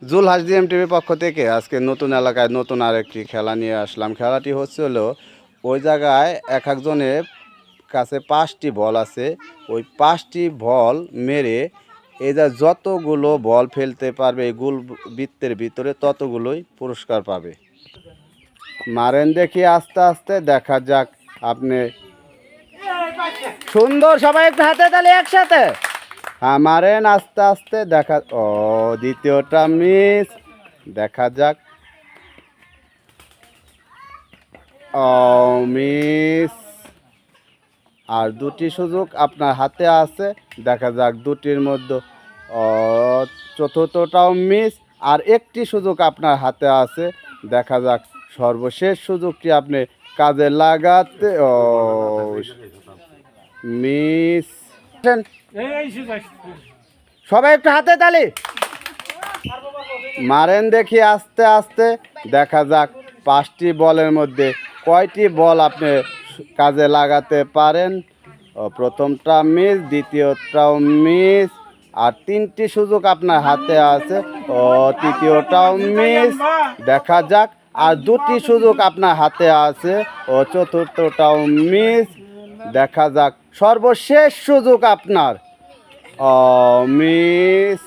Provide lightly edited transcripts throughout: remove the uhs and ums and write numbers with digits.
Zulhas DM টিভির পক্ষ থেকে আজকে নতুন এলাকায় নতুন আরেকটি খেলা নিয়ে আসলাম। খেলাটি হলো ওই জায়গায় এক একজনের কাছে 5টি বল আছে। ওই 5টি বল মেরে এই যা যতগুলো বল ফেলতে পারবে এই গোল বৃত্তের ভিতরে ততগুলোই পুরস্কার পাবে। মারেন দেখি আস্তে আস্তে, দেখা যাক আপনি। সুন্দর, সবাই একটু হাতে তালি একসাথে। হ্যাঁ, মারেন আস্তে আস্তে, দেখা। ও, দ্বিতীয়টা মিস। দেখা যাক। ও, মিস। আর দুটি সুযোগ আপনার হাতে আছে, দেখা যাক দুটির মধ্যে। ও, চতুর্থটাও মিস। আর একটি সুযোগ আপনার হাতে আছে, দেখা যাক সর্বশেষ সুযোগটি আপনি কাজে লাগাতে। ও, মিস। সবাই একটু হাতে তালি মারেন দেখি আস্তে আস্তে, দেখা যাক 5টি বলের মধ্যে কয়টি বল আপনি কাজে লাগাতে পারেন। প্রথমটা মিস, দ্বিতীয়টাও মিস। আর 3টি সুযোগ আপনার হাতে আছে। ও, তৃতীয়টাও মিস। দেখা যাক। আর 2টি সুযোগ আপনার হাতে আছে। ও, চতুর্থটাও মিস। দেখা যাক সর্বশেষ সুযোগ আপনার। ও, মিস।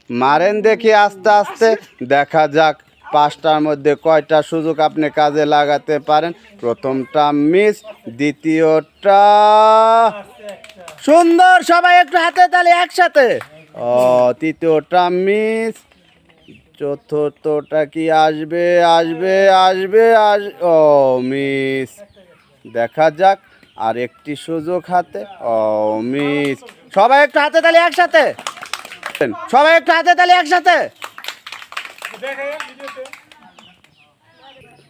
মারেন দেখি আস্তে আস্তে, দেখা যাক 5টার মধ্যে কয়টা সুযোগ আপনি কাজে লাগাতে পারেন। প্রথমটা মিস, দ্বিতীয়টা। সুন্দর, সবাই একটু হাতে তালি একসাথে। ও, তৃতীয়টা মিস। চতুর্থটা কি আসবে? আসবে, আসবে, ও, মিস। দেখা যাক আর একটি সুযোগ হাতে। ও, মিস। সবাই একটু হাতে তালি একসাথে। সবাই একটু হাতে তালি একসাথে।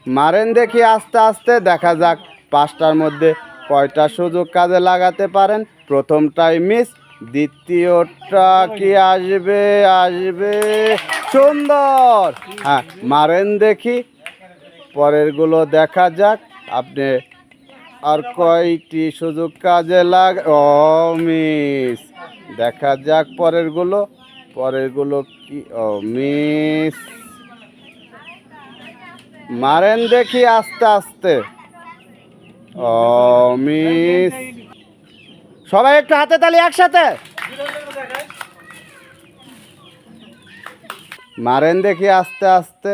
মারেন দেখি আস্তে আস্তে, দেখা যাক 5টার মধ্যে কয়টা সুযোগ কাজে লাগাতে পারেন। প্রথমটাই মিস, দ্বিতীয়টা কি আসবে? আসবে। সুন্দর। হ্যাঁ, মারেন দেখি পরেরগুলো, দেখা যাক আপনি আর কয়টি সুযোগ কাজে ও, মিস। দেখা যাক পরেরগুলো কি? ও, মিস। মারেন দেখি আস্তে আস্তে। ও, মিস। সবাই একটু হাতে তালি একসাথে। মারেন দেখি আস্তে আস্তে,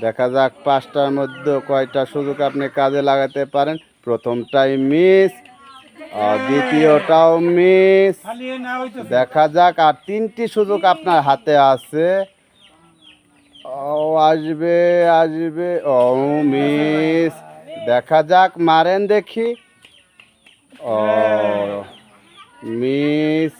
দেখা যাক 5টার মধ্যে কয়টা সুযোগ আপনি কাজে লাগাতে পারেন। প্রথমটাই মিস, দ্বিতীয়টাও মিস। দেখা যাক আর 3টি সুযোগ আপনার হাতে আছে। ও, আসবে, আসবে। ও, মিস। দেখা যাক, মারেন দেখি। ও, মিস।